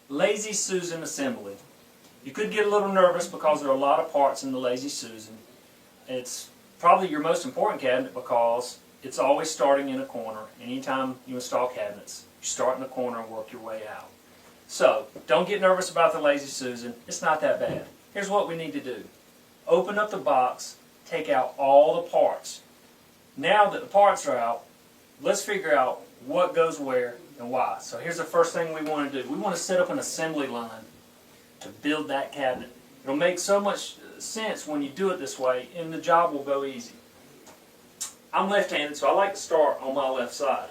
Lazy Susan assembly. You could get a little nervous because there are a lot of parts in the Lazy Susan. It's probably your most important cabinet because it's always starting in a corner. Anytime you install cabinets, you start in the corner and work your way out. So, don't get nervous about the Lazy Susan. It's not that bad. Here's what we need to do. Open up the box, take out all the parts. Now that the parts are out, let's figure out what goes where and why. So here's the first thing we want to do. We want to set up an assembly line to build that cabinet. It'll make so much sense when you do it this way, and the job will go easy. I'm left-handed, so I like to start on my left side.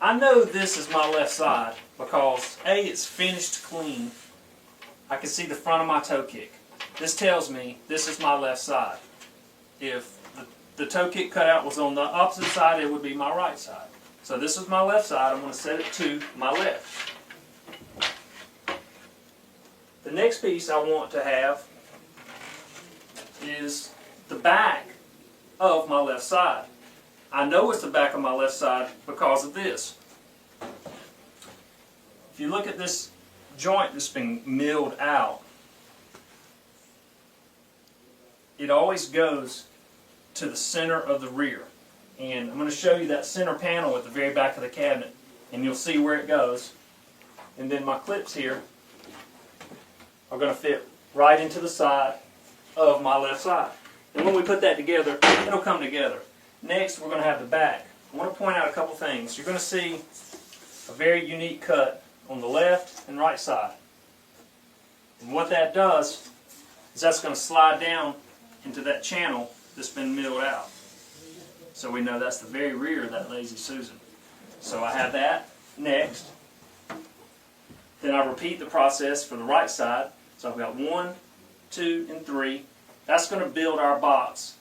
I know this is my left side because A, it's finished clean. I can see the front of my toe kick. This tells me this is my left side. If the toe kick cutout was on the opposite side, it would be my right side. So this is my left side. I'm going to set it to my left. The next piece I want to have is the back of my left side. I know it's the back of my left side because of this. If you look at this joint that's been milled out, it always goes to the center of the rear. And I'm going to show you that center panel at the very back of the cabinet, and you'll see where it goes. And then my clips here are going to fit right into the side of my left side. And when we put that together, it'll come together. Next, we're going to have the back. I want to point out a couple things. You're going to see a very unique cut on the left and right side. And what that does is that's going to slide down into that channel that's been milled out. So we know that's the very rear of that Lazy Susan. So I have that next. Then I repeat the process for the right side. So I've got 1, 2, and 3. That's going to build our box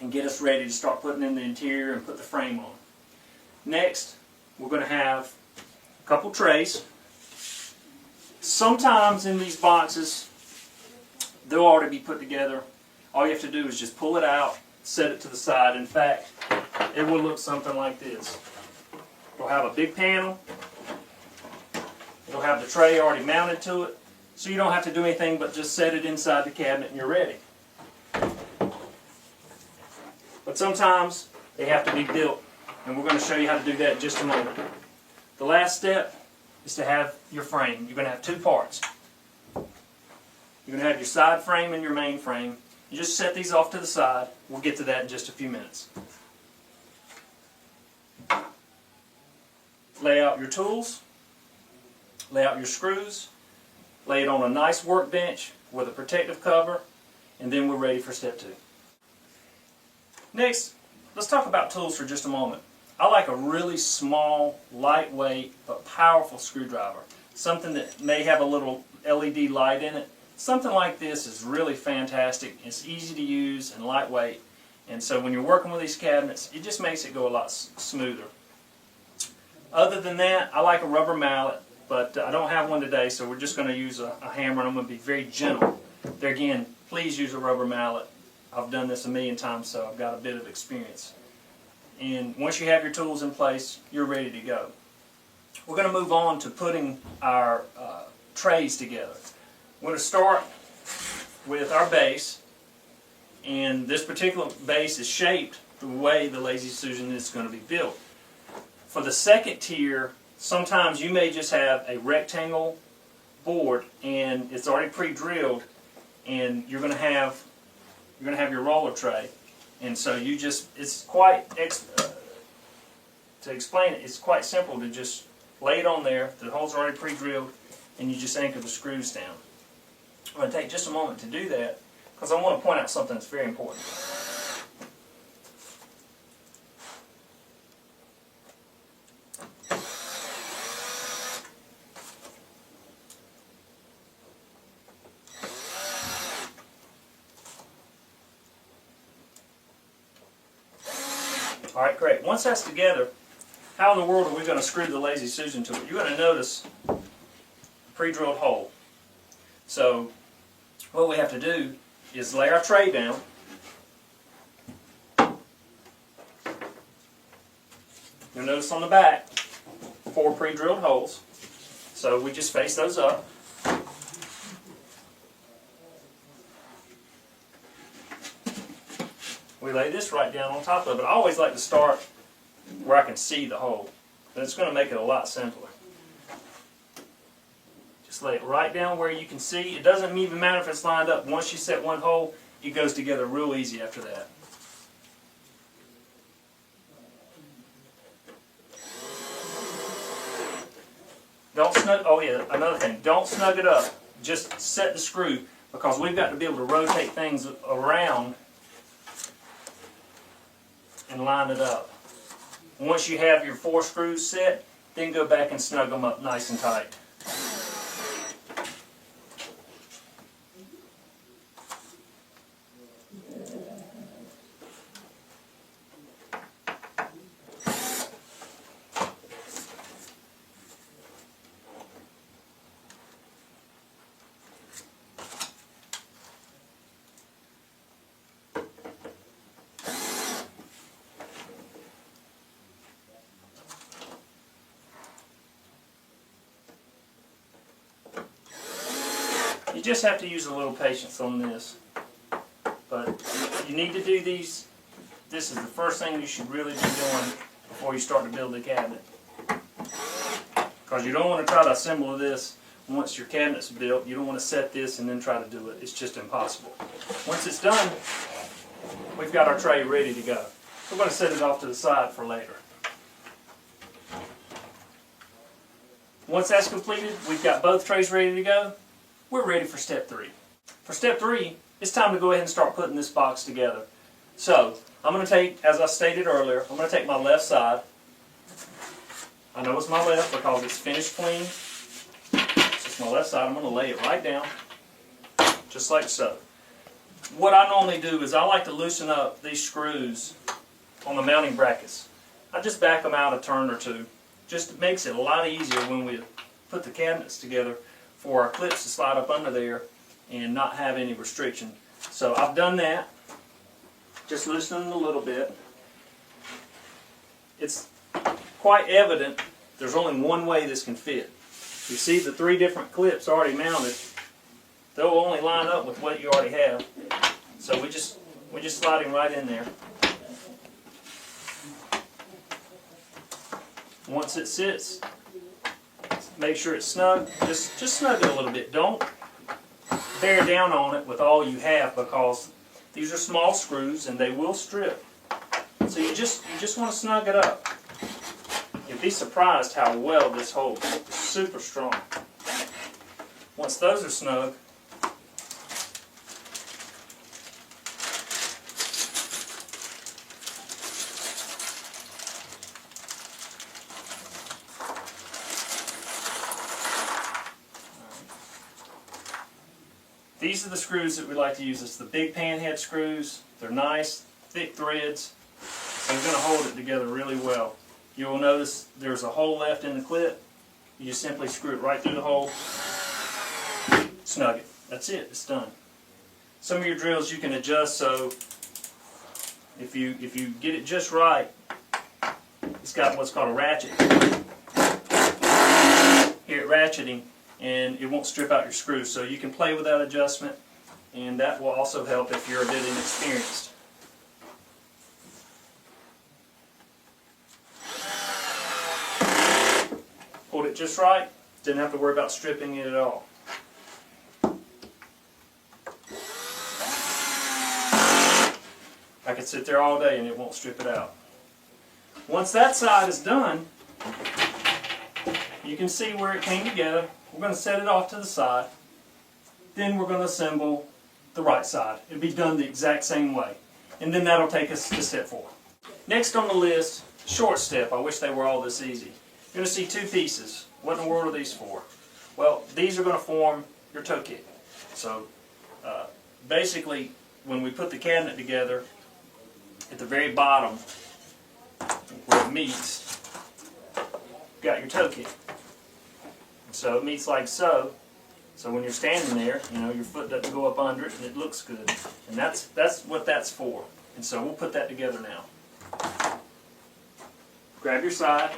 and get us ready to start putting in the interior and put the frame on. Next, we're going to have a couple trays. Sometimes in these boxes, they'll already be put together. All you have to do is just pull it out, set it to the side. In fact, it will look something like this. It'll have a big panel. It'll have the tray already mounted to it. So you don't have to do anything but just set it inside the cabinet and you're ready. But sometimes they have to be built, and we're going to show you how to do that in just a moment. The last step is to have your frame. You're going to have two parts. You're going to have your side frame and your main frame. You just set these off to the side. We'll get to that in just a few minutes. Lay out your tools. Lay out your screws. Lay it on a nice workbench with a protective cover, and then we're ready for step 2. Next, let's talk about tools for just a moment. I like a really small, lightweight, but powerful screwdriver. Something that may have a little LED light in it. Something like this is really fantastic. It's easy to use and lightweight. And so when you're working with these cabinets, it just makes it go a lot smoother. Other than that, I like a rubber mallet, but I don't have one today, so we're just going to use a hammer, and I'm going to be very gentle. There again, please use a rubber mallet. I've done this a million times, so I've got a bit of experience. And once you have your tools in place, you're ready to go. We're going to move on to putting our trays together. We're going to start with our base, and this particular base is shaped the way the Lazy Susan is going to be built. For the second tier, sometimes you may just have a rectangle board, and it's already pre-drilled, and you're going to have your roller tray, and so you just, it's quite, to explain it, it's quite simple to just lay it on there, the holes are already pre-drilled, and you just anchor the screws down. I'm going to take just a moment to do that, because I want to point out something that's very important. Alright, great. Once that's together, how in the world are we going to screw the Lazy Susan to it? You're going to notice a pre-drilled hole. So what we have to do is lay our tray down. You'll notice on the back 4 pre-drilled holes. So we just face those up. We lay this right down on top of it. I always like to start where I can see the hole. And it's going to make it a lot simpler. Just lay it right down where you can see. It doesn't even matter if it's lined up. Once you set one hole, it goes together real easy after that. Don't snug, oh yeah, another thing, don't snug it up. Just set the screw, because we've got to be able to rotate things around and line it up. Once you have your 4 screws set, then go back and snug them up nice and tight. You just have to use a little patience on this. But you need to do these. This is the first thing you should really be doing before you start to build the cabinet. Because you don't want to try to assemble this once your cabinet's built. You don't want to set this and then try to do it. It's just impossible. Once it's done, we've got our tray ready to go. We're going to set it off to the side for later. Once that's completed, we've got both trays ready to go. We're ready for step 3. For step 3, it's time to go ahead and start putting this box together. So, I'm going to take, as I stated earlier, I'm going to take my left side. I know it's my left because it's finished clean. So it's my left side. I'm going to lay it right down, just like so. What I normally do is I like to loosen up these screws on the mounting brackets. I just back them out a turn or two. Just makes it a lot easier when we put the cabinets together for our clips to slide up under there and not have any restriction. So I've done that, just loosening a little bit. It's quite evident there's only one way this can fit. You see the 3 different clips already mounted. They'll only line up with what you already have. So we just slide him right in there. Once it sits, make sure it's snug. Just snug it a little bit. Don't bear down on it with all you have, because these are small screws and they will strip. So you just want to snug it up. You'll be surprised how well this holds. It's super strong. Once those are snug, these are the screws that we like to use. It's the big pan head screws. They're nice, thick threads, so they're going to hold it together really well. You will notice there's a hole left in the clip. You just simply screw it right through the hole, snug it. That's it, it's done. Some of your drills you can adjust, so if you get it just right, it's got what's called a ratchet. Here at ratcheting, and it won't strip out your screws, so you can play with that adjustment, and that will also help if you're a bit inexperienced. Hold it just right, didn't have to worry about stripping it at all. I could sit there all day and it won't strip it out. Once that side is done, you can see where it came together. We're going to set it off to the side. Then we're going to assemble the right side. It'll be done the exact same way. And then that'll take us to step 4. Next on the list, short step. I wish they were all this easy. You're going to see 2 pieces. What in the world are these for? Well, these are going to form your toe kick. So basically, when we put the cabinet together, at the very bottom, where it meets, you've got your toe kick. So it meets like so. So when you're standing there, you know, your foot doesn't go up under it and it looks good. And that's what that's for. And so we'll put that together now. Grab your side.